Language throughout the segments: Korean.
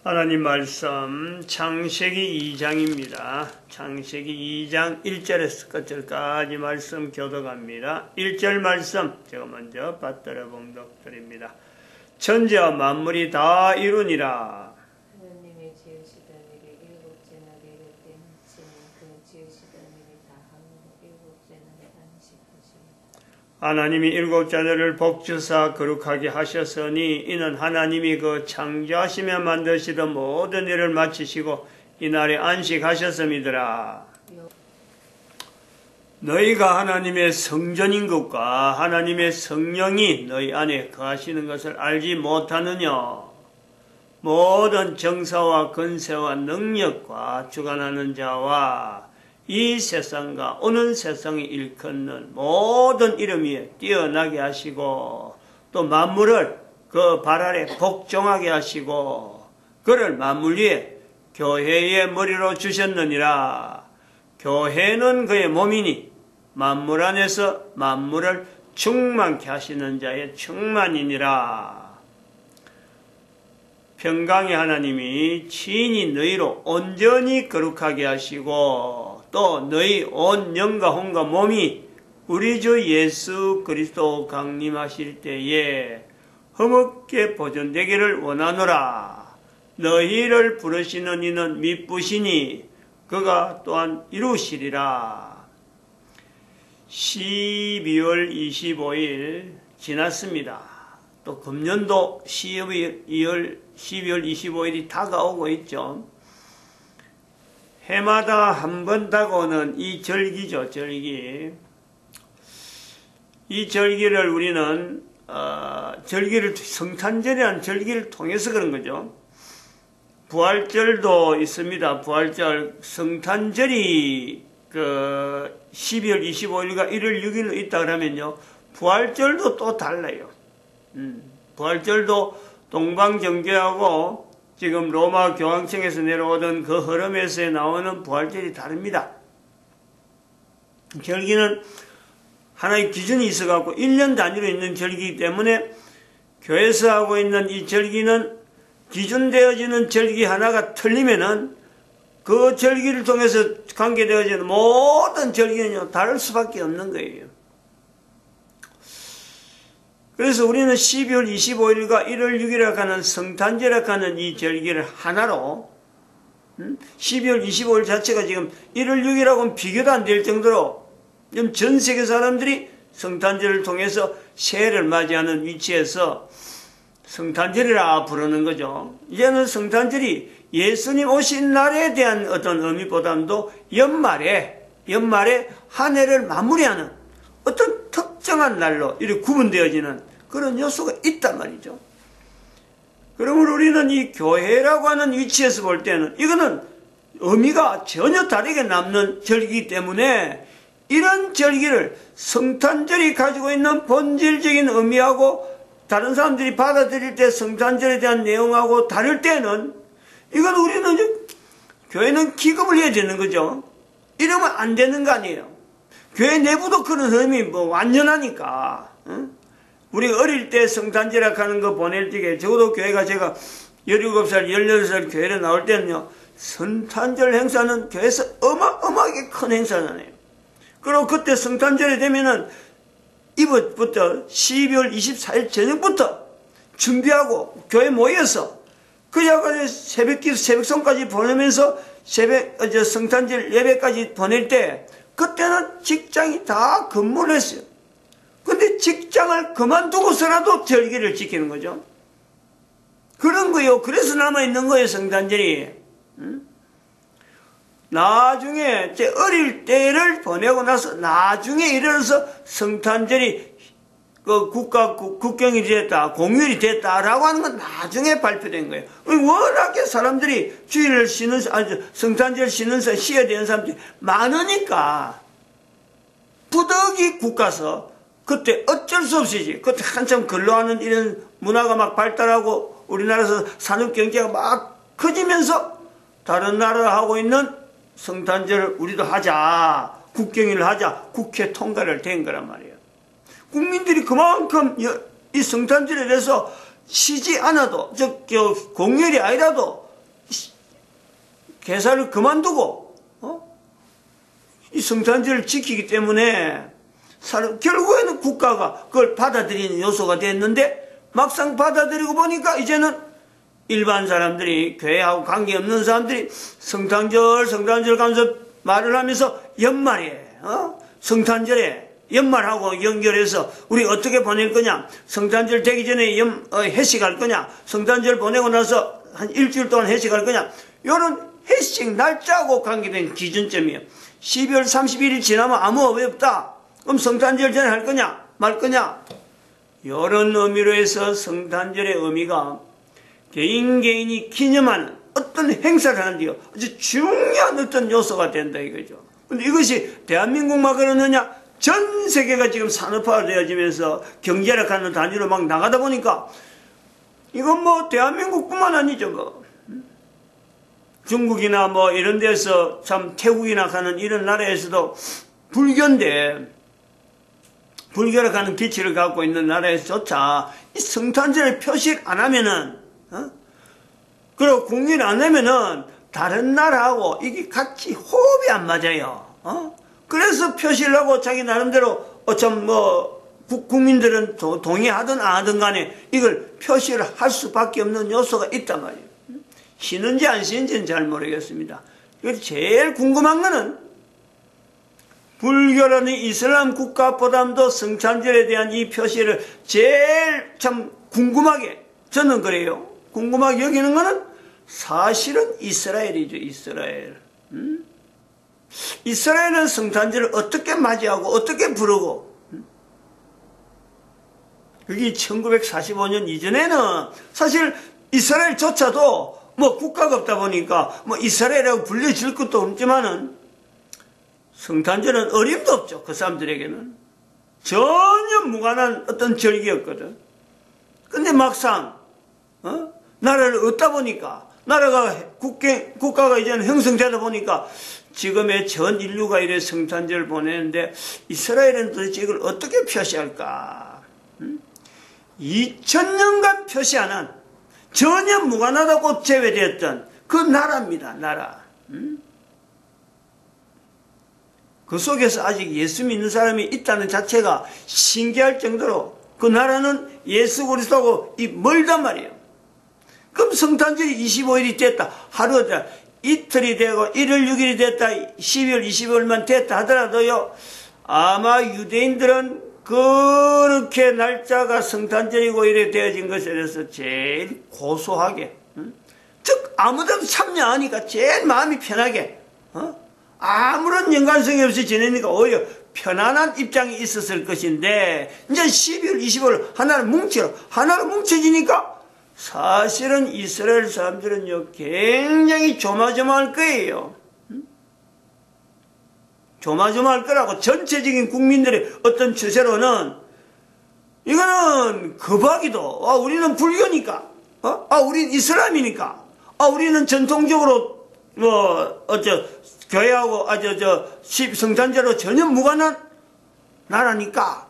하나님 말씀 창세기 2장입니다. 창세기 2장 1절에서 끝절까지 말씀 교독합니다. 1절 말씀 제가 먼저 받들어 봉독드립니다. 천지와 만물이 다 이루니라. 하나님의 지으시던 일이 일곱째 날에 이르되 마치니 그 지으시던 일이 다 함으로 일곱째 날에 안식하시니라. 하나님이 일곱 자들을 복주사 거룩하게 하셨으니 이는 하나님이 그 창조하시며 만드시던 모든 일을 마치시고 이날에 안식하셨음이더라. 너희가 하나님의 성전인 것과 하나님의 성령이 너희 안에 거하시는 것을 알지 못하느냐. 모든 정사와 권세와 능력과 주관하는 자와 이 세상과 오는 세상에 일컫는 모든 이름 위에 뛰어나게 하시고 또 만물을 그 발 아래 복종하게 하시고 그를 만물 위에 교회의 머리로 주셨느니라. 교회는 그의 몸이니 만물 안에서 만물을 충만케 하시는 자의 충만이니라. 평강의 하나님이 친히 너희로 온전히 거룩하게 하시고 또 너희 온 영과 혼과 몸이 우리 주 예수 그리스도 강림하실 때에 흠없게 보존되기를 원하노라. 너희를 부르시는 이는 미쁘시니 그가 또한 이루시리라. 12월 25일 지났습니다. 또 금년도 12월 25일이 다가오고 있죠. 해마다 한 번 다가오는 이 절기죠, 절기. 이 절기를 우리는 성탄절이라는 절기를 통해서 그런 거죠. 부활절도 있습니다. 부활절, 성탄절이 12월 25일과 1월 6일로 있다 그러면요, 부활절도 또 달라요. 부활절도 동방정교하고 지금 로마 교황청에서 내려오던 그 흐름에서 나오는 부활절이 다릅니다. 절기는 하나의 기준이 있어갖고 1년 단위로 있는 절기이기 때문에 교회에서 하고 있는 이 절기는 기준되어지는 절기 하나가 틀리면은 그 절기를 통해서 관계되어지는 모든 절기는요, 다를 수밖에 없는 거예요. 그래서 우리는 12월 25일과 1월 6일이라고 하는 성탄절이라고 하는 이 절기를 하나로 12월 25일 자체가 지금 1월 6일하고는 비교도 안 될 정도로 지금 전 세계 사람들이 성탄절을 통해서 새해를 맞이하는 위치에서 성탄절이라 부르는 거죠. 이제는 성탄절이 예수님 오신 날에 대한 어떤 의미보다도 연말에 한 해를 마무리하는 어떤 특정한 날로 이렇게 구분되어지는 그런 요소가 있단 말이죠. 그러므로 우리는 이 교회라고 하는 위치에서 볼 때는 이거는 의미가 전혀 다르게 남는 절기이기 때문에 이런 절기를 성탄절이 가지고 있는 본질적인 의미하고 다른 사람들이 받아들일 때 성탄절에 대한 내용하고 다를 때는 이건 우리는 교회는 기급을 해야 되는 거죠. 이러면 안 되는 거 아니에요. 교회 내부도 그런 흐름이 완전하니까. 우리가 어릴 때 성탄절이라고 하는 거 보낼 적에 적어도 교회가 제가 17살, 18살 교회에 나올 때는요, 성탄절 행사는 교회에서 어마어마하게 큰 행사잖아요. 그리고 그때 성탄절이 되면은 이부터 12월 24일 저녁부터 준비하고 교회 모여서 그야가 새벽기도 새벽송까지 보내면서 성탄절 예배까지 보낼 때 그때는 직장이 다 근무를 했어요. 근데 직장을 그만두고서라도 절기를 지키는 거죠. 그런 거요. 그래서 남아있는 거예요, 성탄절이. 나중에, 제 어릴 때를 보내고 나서 나중에 이르러서 성탄절이 국경이 됐다, 공휴일이 됐다라고 하는 건 나중에 발표된 거예요. 워낙에 사람들이 주일을 쉬는, 성탄절 쉬어야 되는 사람들이 많으니까 부득이 국 가서 그때 어쩔 수 없이지. 그때 한참 근로하는 이런 문화가 막 발달하고 우리나라에서 산업경제가 막 커지면서 다른 나라 하고 있는 성탄절을 우리도 하자. 국경일을 하자. 국회 통과를 된 거란 말이에요. 국민들이 그만큼 이 성탄절에 대해서 쉬지 않아도, 공휴일이 아니라도 개사를 그만두고 이 성탄절을 지키기 때문에 결국에는 국가가 그걸 받아들이는 요소가 됐는데 막상 받아들이고 보니까 이제는 일반 사람들이 교회하고 관계없는 사람들이 성탄절 가면서 말을 하면서 연말에 성탄절에 연말하고 연결해서 우리 어떻게 보낼 거냐, 성탄절 되기 전에 회식할 거냐, 성탄절 보내고 나서 한 일주일 동안 회식할 거냐, 이런 회식 날짜하고 관계된 기준점이에요. 12월 31일 지나면 아무 업이 없다. 그럼 성탄절 전에 할 거냐 말 거냐, 이런 의미로 해서 성탄절의 의미가 개인이 기념하는 어떤 행사를 하는데요, 아주 중요한 어떤 요소가 된다 이거죠. 근데 이것이 대한민국만 그러느냐, 전 세계가 지금 산업화가 되어지면서 경제력하는 단위로 막 나가다 보니까 이건 뭐 대한민국뿐만 아니죠. 뭐 중국이나 뭐 이런 데서 참 태국이나 가는 이런 나라에서도 불교인데, 불교를 가는 기치를 갖고 있는 나라에서조차 이 성탄절을 표시를 안 하면은 그리고 공개를 안 하면은 다른 나라하고 이게 같이 호흡이 안 맞아요. 그래서 표시를 하고 자기 나름대로 국민들은 동의하든 안 하든 간에 이걸 표시를 할 수밖에 없는 요소가 있단 말이에요. 쉬는지 안 쉬는지는 잘 모르겠습니다. 그래서 제일 궁금한 거는 불교라는 이슬람 국가보다도 성탄절에 대한 이 표시를 제일 참 궁금하게, 저는 그래요, 궁금하게 여기는 거는 사실은 이스라엘이죠. 이스라엘은 성탄절을 어떻게 맞이하고 어떻게 부르고, 그게 1945년 이전에는 사실 이스라엘조차도 뭐 국가가 없다 보니까 뭐 이스라엘이라고 불려질 것도 없지만은 성탄절은 어림도 없죠. 그 사람들에게는 전혀 무관한 어떤 절기였거든. 근데 막상 나라를 얻다 보니까, 나라가 국가가 이제는 형성되다 보니까 지금의 전 인류가 이래 성탄절을 보내는데 이스라엘은 도대체 이걸 어떻게 표시할까? 2000년간 표시 안 한, 전혀 무관하다고 제외되었던 그 나라입니다. 나라. 그 속에서 아직 예수 믿는 사람이 있다는 자체가 신기할 정도로 그 나라는 예수 그리스도하고 멀단 말이에요. 그럼 성탄절이 25일이 됐다, 하루다, 이틀이 되고 1월 6일이 됐다, 12월 25일만 됐다 하더라도요, 아마 유대인들은 그렇게 날짜가 성탄절이고 이래 되어진 것에 대해서 제일 고소하게, 즉 아무도 참여하니까 제일 마음이 편하게, 아무런 연관성이 없이 지내니까 오히려 편안한 입장이 있었을 것인데, 이제 12월 25일 하나로 뭉쳐지니까 사실은 이스라엘 사람들은요 굉장히 조마조마할 거예요. 조마조마할 거라고. 전체적인 국민들의 어떤 추세로는 이거는 겁하기도, 우리는 불교니까, 우리는 이슬람이니까, 우리는 전통적으로 교회하고 성탄절로 전혀 무관한 나라니까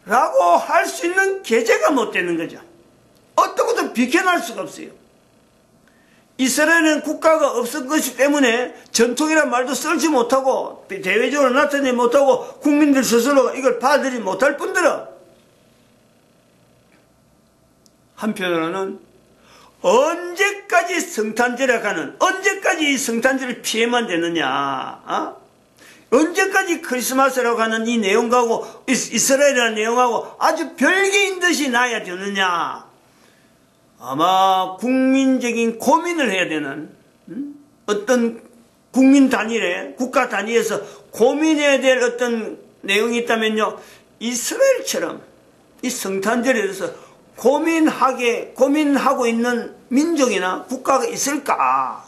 라고 할 수 있는 계제가 못 되는 거죠. 어떤 것도 비켜날 수가 없어요. 이스라엘은 국가가 없을 것이기 때문에 전통이란 말도 쓰지 못하고 대외적으로 나타내지 못하고 국민들 스스로가 이걸 받아들이지 못할 뿐더러, 한편으로는 언제까지 성탄절에 가는, 언제까지 이 성탄절을 피해만 되느냐, 언제까지 크리스마스라고 하는 이 내용하고 이스라엘이라는 내용하고 아주 별개인 듯이 나야 되느냐, 아마 국민적인 고민을 해야 되는, 어떤 국민 단위에, 국가 단위에서 고민해야 될 어떤 내용이 있다면요, 이스라엘처럼 이 성탄절에 대해서 고민하고 있는 민족이나 국가가 있을까?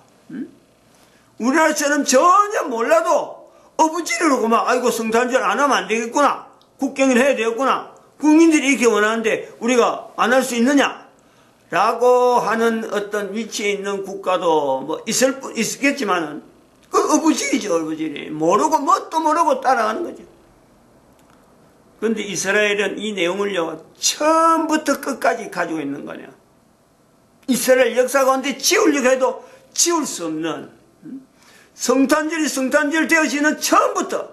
우리나라처럼 전혀 몰라도 어부지르고 막, 아이고 성탄절 안 하면 안 되겠구나, 국경을 해야 되겠구나, 국민들이 이렇게 원하는데 우리가 안 할 수 있느냐 라고 하는 어떤 위치에 있는 국가도 뭐 있겠지만은, 그 어부지리죠. 어부지리. 모르고 뭣도 모르고 따라가는 거죠. 그런데 이스라엘은 이 내용을요 처음부터 끝까지 가지고 있는 거냐. 이스라엘 역사 가운데 지우려고 해도 지울 수 없는 성탄절이 성탄절 되어지는 처음부터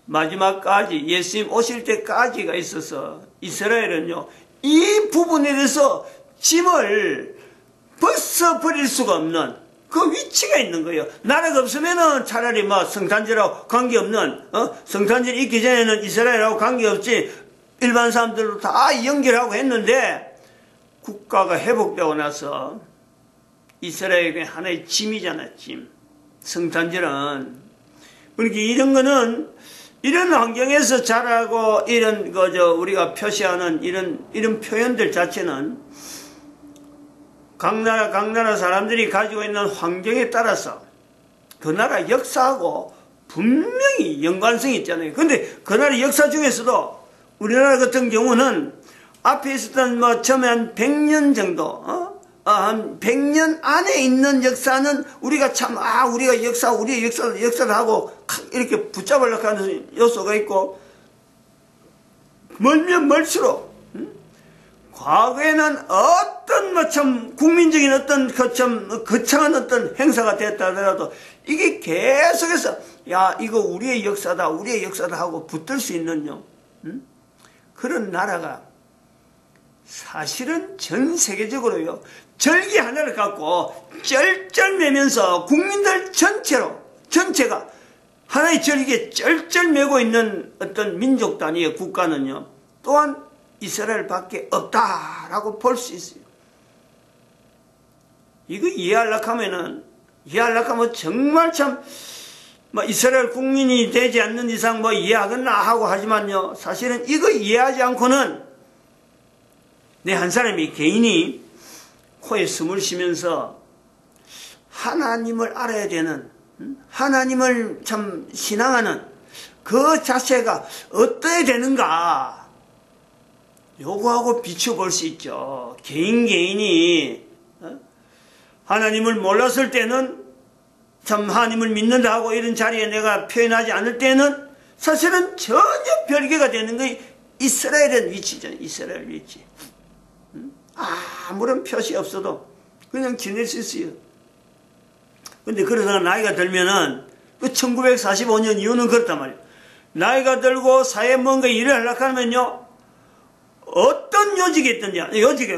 마지막까지 예수님 오실 때까지가 있어서 이스라엘은요 이 부분에 대해서 짐을 벗어버릴 수가 없는 그 위치가 있는 거예요. 나라가 없으면은 차라리 뭐 성탄절하고 관계없는 성탄절이 있기 전에는 이스라엘하고 관계없지 일반 사람들로 다 연결하고 했는데 국가가 회복되고 나서 이스라엘의 하나의 짐이잖아, 짐. 성탄절은. 그러니까 이런 거는 이런 환경에서 자라고 이런 우리가 표시하는 이런 표현들 자체는 각 나라 사람들이 가지고 있는 환경에 따라서 그 나라 역사하고 분명히 연관성이 있잖아요. 근데 그 나라 역사 중에서도 우리나라 같은 경우는 앞에 있었던 뭐 처음에 한 100년 정도, 한 100년 안에 있는 역사는 우리가 참, 우리의 역사를 하고 이렇게 붙잡으려고 하는 요소가 있고, 멀면 멀수록, 과거에는 어떤 뭐 참 국민적인 어떤 거창한 어떤 행사가 됐다 하더라도 이게 계속해서 이거 우리의 역사다 하고 붙들 수 있는요. 그런 나라가 사실은 전 세계적으로요. 절기 하나를 갖고 쩔쩔매면서 국민들 전체가 하나의 절기에 쩔쩔매고 있는 어떤 민족 단위의 국가는요. 또한 이스라엘밖에 없다라고 볼 수 있어요. 이거 이해하려고 하면 정말 참 이스라엘 국민이 되지 않는 이상 이해하겠나 하고 하지만요. 사실은 이거 이해하지 않고는 내 한 사람이 개인이 코에 숨을 쉬면서 하나님을 알아야 되는, 하나님을 참 신앙하는 그 자체가 어떠해야 되는가 요거하고 비춰볼 수 있죠. 개인이 하나님을 몰랐을 때는 참 하나님을 믿는다 하고 이런 자리에 내가 표현하지 않을 때는 사실은 전혀 별개가 되는 게 이스라엘의 위치잖아요. 이스라엘 위치. 아무런 표시 없어도 그냥 지낼 수 있어요. 근데 그러다가 나이가 들면은 그 1945년 이후는 그렇단 말이에요. 나이가 들고 사회에 뭔가 일을 하려고 하면요. 어떤 요직이 있든지,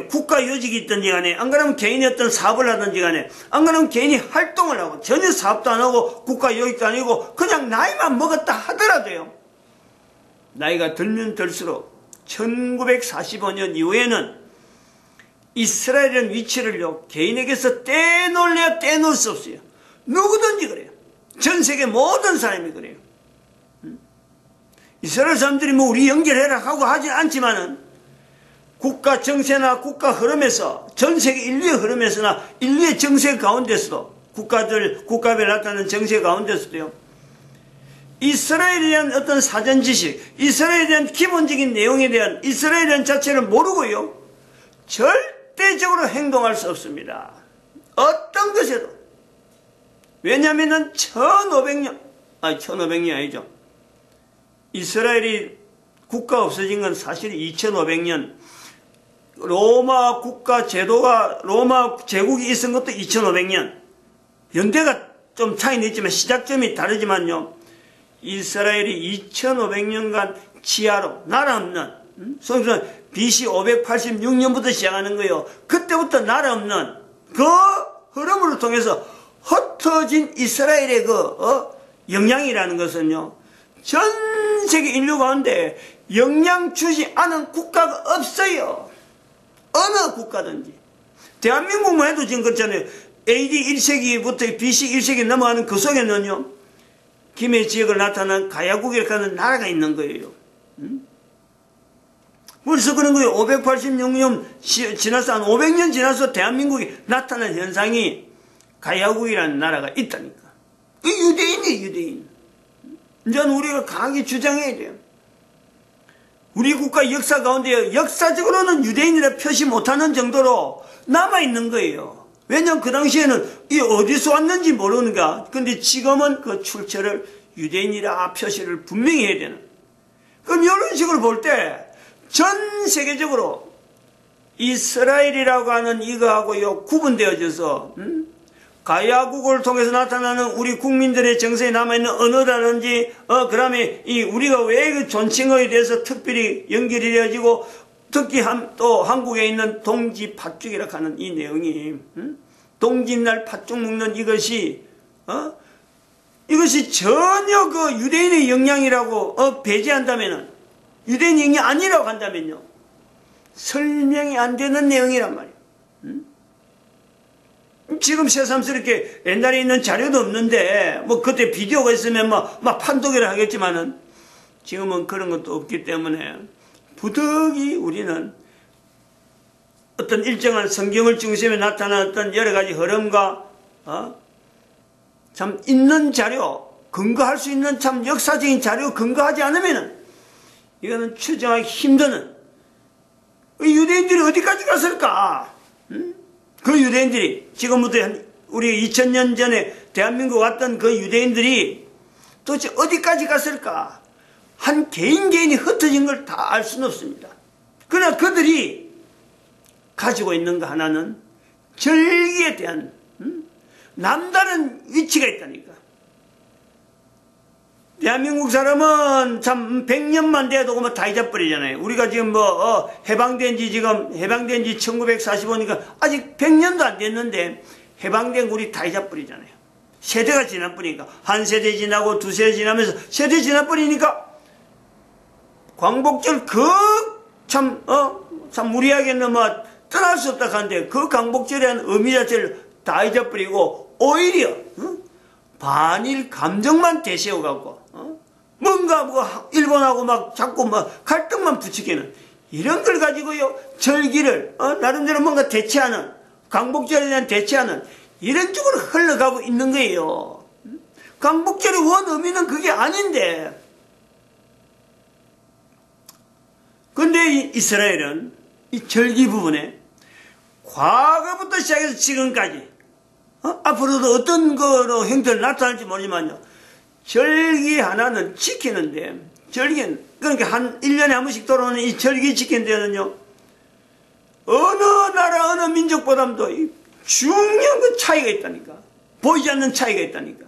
국가 요직이 있든지 간에, 안 그러면 개인이 어떤 사업을 하든지 간에, 안 그러면 개인이 활동을 하고, 전혀 사업도 안 하고, 국가 요직도 아니고, 그냥 나이만 먹었다 하더라도요. 나이가 들면 들수록, 1945년 이후에는 이스라엘의 위치를요, 개인에게서 떼놓을래야 떼놓을 수 없어요. 누구든지 그래요. 전 세계 모든 사람이 그래요. 이스라엘 사람들이 우리 연결해라 하고 하진 않지만은, 국가 정세나 국가 흐름에서 전 세계 인류의 흐름에서나 인류의 정세 가운데서도 국가별 나타나는 정세 가운데서도요. 이스라엘에 대한 어떤 사전 지식, 이스라엘에 대한 기본적인 내용에 대한 이스라엘 자체를 모르고요. 절대적으로 행동할 수 없습니다. 어떤 것에도. 왜냐하면 1500년이 아니죠. 이스라엘이 국가 없어진 건 사실 2500년. 로마 국가 제도가, 로마 제국이 있은 것도 2500년. 연대가 좀 차이는 있지만 시작점이 다르지만요. 이스라엘이 2500년간 지하로, 나라 없는, 소위 BC 586년부터 시작하는 거예요. 그때부터 나라 없는 그 흐름을 통해서 흩어진 이스라엘의 영향이라는 것은요. 전 세계 인류 가운데 영향 주지 않은 국가가 없어요. 어느 국가든지. 대한민국만 해도 지금 그렇잖아요. AD 1세기부터 BC 1세기 넘어가는 그 속에는요. 김해 지역을 나타난 가야국이라고 하는 나라가 있는 거예요. 그래서 그런 거예요. 586년 지나서 한 500년 지나서 대한민국이 나타난 현상이 가야국이라는 나라가 있다니까. 그 유대인이에요, 유대인. 이제는 우리가 강하게 주장해야 돼요. 우리 국가 역사 가운데 역사적으로는 유대인이라 표시 못하는 정도로 남아있는 거예요. 왜냐하면 그 당시에는 이 어디서 왔는지 모르는가. 근데 지금은 그 출처를 유대인이라 표시를 분명히 해야 되는. 그럼 이런 식으로 볼 때 전 세계적으로 이스라엘이라고 하는 이거하고요 구분되어져서 가야국을 통해서 나타나는 우리 국민들의 정서에 남아있는 언어라든지 그다음에 이 우리가 왜 그 존칭어에 대해서 특별히 연결이 되어지고 특히 또 한국에 있는 동지 팥죽이라고 하는 이 내용이 동짓날 팥죽 먹는 이것이 이것이 전혀 그 유대인의 영향이라고 배제한다면은 유대인 영향이 아니라고 한다면요 설명이 안 되는 내용이란 말이에요. 지금 새삼스럽게 옛날에 있는 자료도 없는데 뭐 그때 비디오가 있으면 막 판독이라 하겠지만은 지금은 그런 것도 없기 때문에 부득이 우리는 어떤 일정한 성경을 중심에 나타나는 어떤 여러 가지 흐름과 참 있는 자료, 근거할 수 있는 참 역사적인 자료 근거하지 않으면은 이거는 추정하기 힘드는 유대인들이 어디까지 갔을까? 그 유대인들이 지금부터 우리 2000년 전에 대한민국 왔던 그 유대인들이 도대체 어디까지 갔을까? 한 개인이 흩어진 걸 다 알 수는 없습니다. 그러나 그들이 가지고 있는 거 하나는 절기에 대한 남다른 위치가 있다니까. 대한민국 사람은 참 100년만 돼도 다 잊어버리잖아요. 우리가 지금 해방된 지 1945니까 아직 100년도 안 됐는데 해방된 우리 다 잊어버리잖아요. 세대가 지나버리니까 한 세대 지나고 두 세대 지나면서 세대 지나버리니까 광복절 참 우리에게는 떠날 수 없다 하는데 그 광복절에 대한 의미 자체를 다 잊어버리고 오히려 반일 감정만 대세워갖고 뭔가 일본하고 자꾸 갈등만 부추기는 이런 걸 가지고요 절기를 나름대로 뭔가 대체하는 광복절에 대한 대체하는 이런 쪽으로 흘러가고 있는 거예요. 광복절의 원 의미는 그게 아닌데 근데 이스라엘은 이 절기 부분에 과거부터 시작해서 지금까지 앞으로도 어떤 거로 형태를 나타날지 모르지만요. 절기 하나는 지키는데 절기는 그러니까 한 1년에 한 번씩 돌아오는 이 절기 지키는 데는요. 어느 나라 어느 민족보다도 중요한 그 차이가 있다니까. 보이지 않는 차이가 있다니까.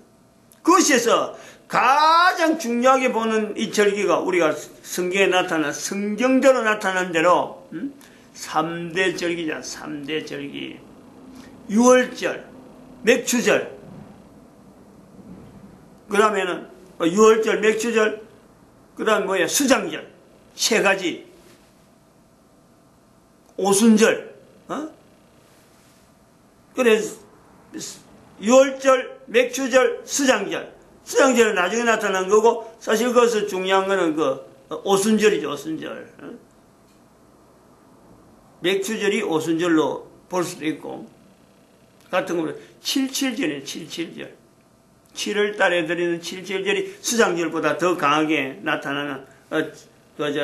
그것에서 가장 중요하게 보는 이 절기가 우리가 성경에 나타나 성경대로 나타난 대로 3대 절기잖아. 3대 절기. 6월절, 맥추절, 그 다음에는 6월절, 맥추절, 그 다음 수장절, 세 가지. 오순절, 그래서 6월절, 맥추절, 수장절. 수장절은 나중에 나타난 거고, 사실 거기서 중요한 거는 오순절이죠, 오순절. 맥추절이 오순절로 볼 수도 있고, 같은 거로 77절이에요, 77절. 7월 달에 드리는 77절이 수장절보다 더 강하게 나타나는,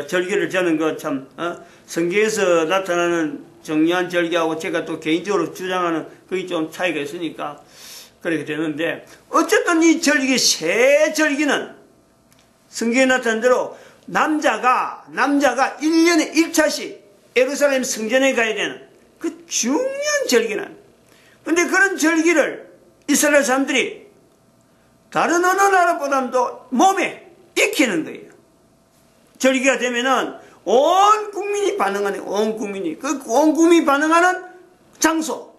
절기를 저는 성경에서 나타나는 정리한 절기하고 제가 또 개인적으로 주장하는 그게 좀 차이가 있으니까 그렇게 되는데, 어쨌든 이 절기, 세 절기는 성경에 나타난 대로 남자가 1년에 1차씩 예루살렘 성전에 가야 되는 그 중요한 절기는. 근데 그런 절기를 이스라엘 사람들이 다른 어느 나라보다도 몸에 익히는 거예요. 절기가 되면은 온 국민이 반응하네. 온 국민이. 그 온 국민이 반응하는 장소.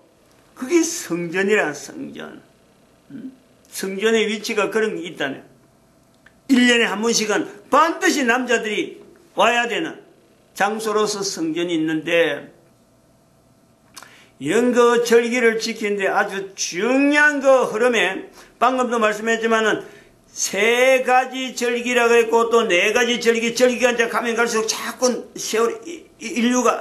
그게 성전이란 성전. 성전의 위치가 그런 게 있다네. 1년에 한 번씩은 반드시 남자들이 와야 되는 장소로서 성전이 있는데, 이런 그 절기를 지키는데 아주 중요한 그 흐름에 방금도 말씀했지만은 세 가지 절기라고 했고 또 네 가지 절기가 이제 가면 갈수록 자꾸 인류가,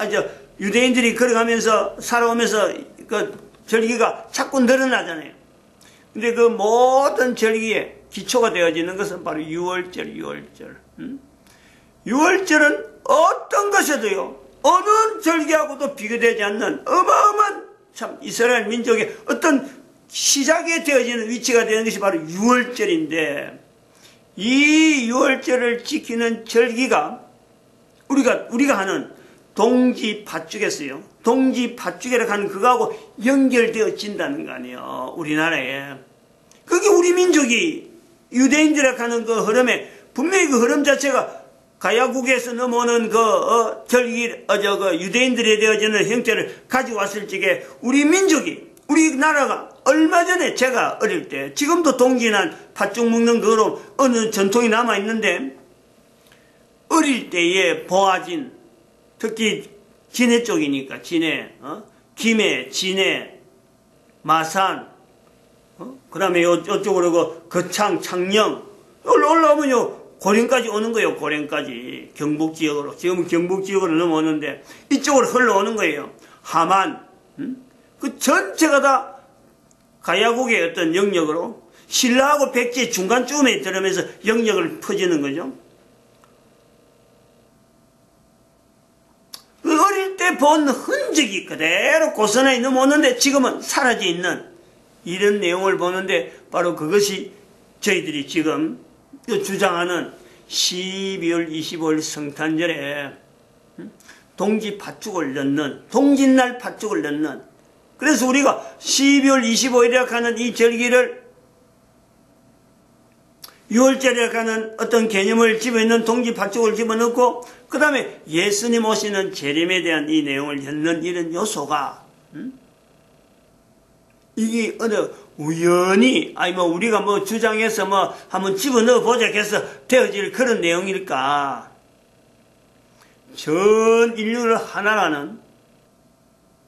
유대인들이 걸어가면서 살아오면서 그 절기가 자꾸 늘어나잖아요. 근데 그 모든 절기에 기초가 되어지는 것은 바로 6월절. 6월절은 어떤 것에도요, 어느 절기하고도 비교되지 않는 어마어마한 참 이스라엘 민족의 어떤 시작에 되어지는 위치가 되는 것이 바로 6월절인데, 이 6월절을 지키는 절기가 우리가 하는 동지팥죽에서요. 동지팥죽이라고 하는 그거하고 연결되어진다는 거 아니에요. 우리나라에. 그게 우리 민족이 유대인들이라고 하는 그 흐름에 분명히 그 흐름 자체가 가야국에서 넘어오는 그 유대인들에 되어지는 형태를 가지고 왔을 적에 우리 민족이 우리나라가 얼마 전에 제가 어릴 때 지금도 동진한 팥죽 먹는 그로 어느 전통이 남아 있는데 어릴 때에 보아진 특히 진해 쪽이니까 진해, 김해, 진해, 마산, 그 다음에 이쪽으로 거창, 창녕 올라오면요 고령까지 오는 거예요. 고령까지 경북지역으로 지금은 경북지역으로 넘어오는데 이쪽으로 흘러오는 거예요. 함안 그 전체가 다 가야국의 어떤 영역으로 신라하고 백제 중간쯤에 들으면서 영역을 퍼지는 거죠. 그 어릴 때 본 흔적이 그대로 고스란히 넘어오는데 지금은 사라져 있는 이런 내용을 보는데 바로 그것이 저희들이 지금 주장하는 12월 25일 성탄절에 동지 팥죽을 넣는 동짓날 팥죽을 넣는 그래서 우리가 12월 25일이라고 하는 이 절기를 6월절이라고 하는 어떤 개념을 집어있는 동지 팥죽을 집어넣고 그 다음에 예수님 오시는 재림에 대한 이 내용을 넣는 이런 요소가 이게 어느 우연히 우리가 주장해서 한번 집어넣어 보자 해서 되어질 그런 내용일까? 전 인류를 하나라는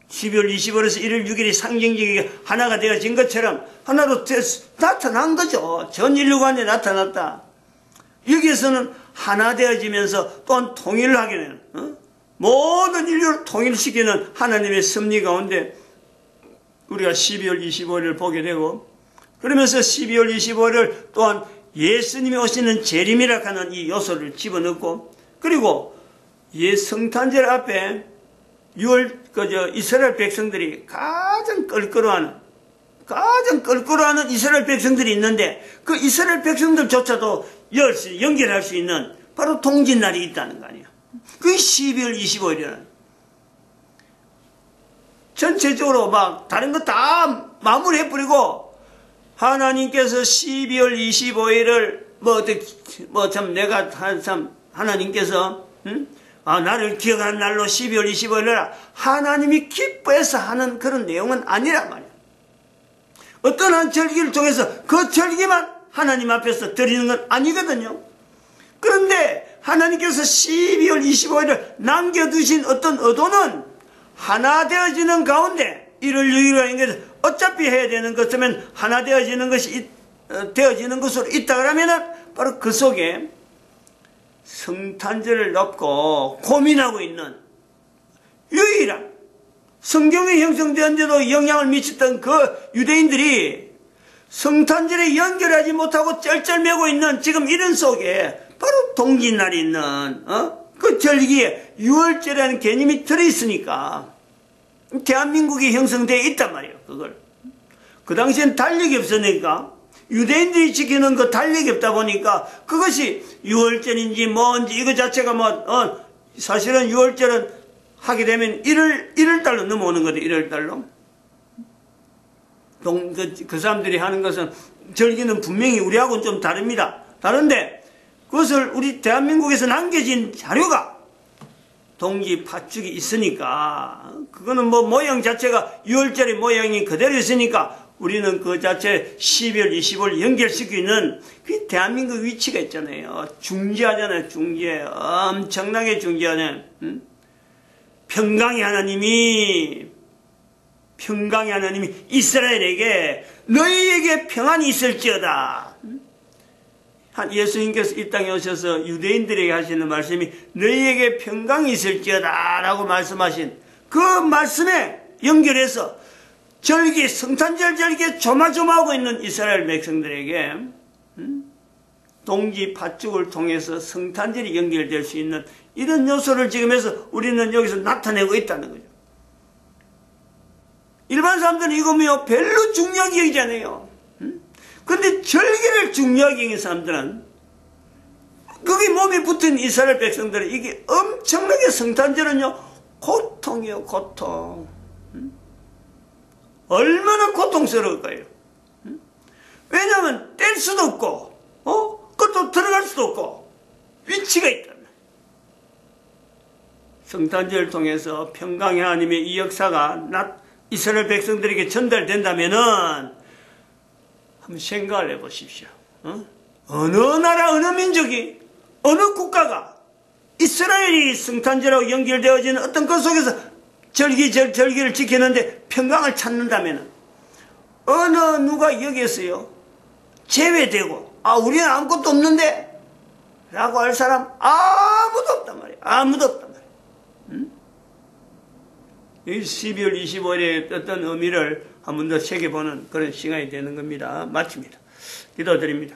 12월 25일에서 1월 6일이 상징적이게 하나가 되어진 것처럼 하나로 나타난 거죠. 전 인류관에 나타났다. 여기에서는 하나 되어지면서 또한 통일을 하게 되는 모든 인류를 통일시키는 하나님의 섭리 가운데 우리가 12월 25일을 보게 되고 그러면서 12월 25일을 또한 예수님이 오시는 재림이라고 하는 이 요소를 집어넣고 그리고 성탄절 앞에 이스라엘 백성들이 가장 껄끄러워하는 이스라엘 백성들이 있는데 그 이스라엘 백성들조차도 연결할 수 있는 바로 동짓날이 있다는 거 아니에요. 그게 12월 25일이라는 전체적으로 다른 거 다 마무리해버리고 하나님께서 12월 25일을 내가 하나님께서 나를 기억하는 날로 12월 25일을 하나님이 기뻐해서 하는 그런 내용은 아니란 말이야. 어떤 한 절기를 통해서 그 절기만 하나님 앞에서 드리는 건 아니거든요. 그런데 하나님께서 12월 25일을 남겨두신 어떤 의도는 하나 되어지는 가운데 1월 6일이라는 것은 어차피 해야 되는 것이면 하나 되어지는 것이 되어지는 것으로 있다 그러면은 바로 그 속에 성탄절을 놓고 고민하고 있는 유일한 성경이 형성되었는데도 영향을 미쳤던 그 유대인들이 성탄절에 연결하지 못하고 쩔쩔매고 있는 지금 이런 속에 바로 동짓날이 있는 그 절기에 6월절이라는 개념이 들어있으니까 대한민국이 형성되어 있단 말이에요. 그걸 그 당시엔 달력이 없으니까 유대인들이 지키는 그 달력이 없다 보니까 그것이 6월절인지 뭔지 이거 자체가 사실은 6월절은 하게 되면 1월달로 넘어오는 거죠. 1월달로 그 사람들이 하는 것은 절기는 분명히 우리하고는 좀 다릅니다. 다른데 그것을 우리 대한민국에서 남겨진 자료가 동지 팥죽이 있으니까 그거는 모양 자체가 6월절의 모양이 그대로 있으니까 우리는 그 자체 12월 25일 연결시키고 있는 그 대한민국 위치가 있잖아요. 중재하잖아요. 중재. 엄청나게 중재하잖아요. 평강의 하나님이 이스라엘에게 너희에게 평안이 있을지어다. 예수님께서 이 땅에 오셔서 유대인들에게 하시는 말씀이 너희에게 평강이 있을지어다 라고 말씀하신 그 말씀에 연결해서 성탄절 절기에 조마조마하고 있는 이스라엘 백성들에게 동지 팥죽을 통해서 성탄절이 연결될 수 있는 이런 요소를 지금 해서 우리는 여기서 나타내고 있다는 거죠. 일반 사람들은 이거 별로 중요하게 여기잖아요. 그런데 절기를 중요하게 여기는 사람들은 거기 몸에 붙은 이스라엘 백성들은 이게 엄청나게 성탄절은요 고통이요, 고통. 얼마나 고통스러울까요? 왜냐하면 뗄 수도 없고, 그것도 들어갈 수도 없고, 위치가 있다. 성탄절을 통해서 평강의 하나님의 이 역사가 이스라엘 백성들에게 전달된다면은 한번 생각을 해보십시오. 어느 나라, 어느 민족이, 어느 국가가 이스라엘이 성탄절하고 연결되어지는 어떤 것 속에서 절기를 지키는데 평강을 찾는다면 어느 누가 여기에서요 제외되고 우리는 아무것도 없는데 라고 할 사람 아무도 없단 말이에요. 아무도 없단 말이에요. 이 12월 25일의 어떤 의미를 한 번 더 새겨보는 그런 시간이 되는 겁니다. 마칩니다. 기도드립니다.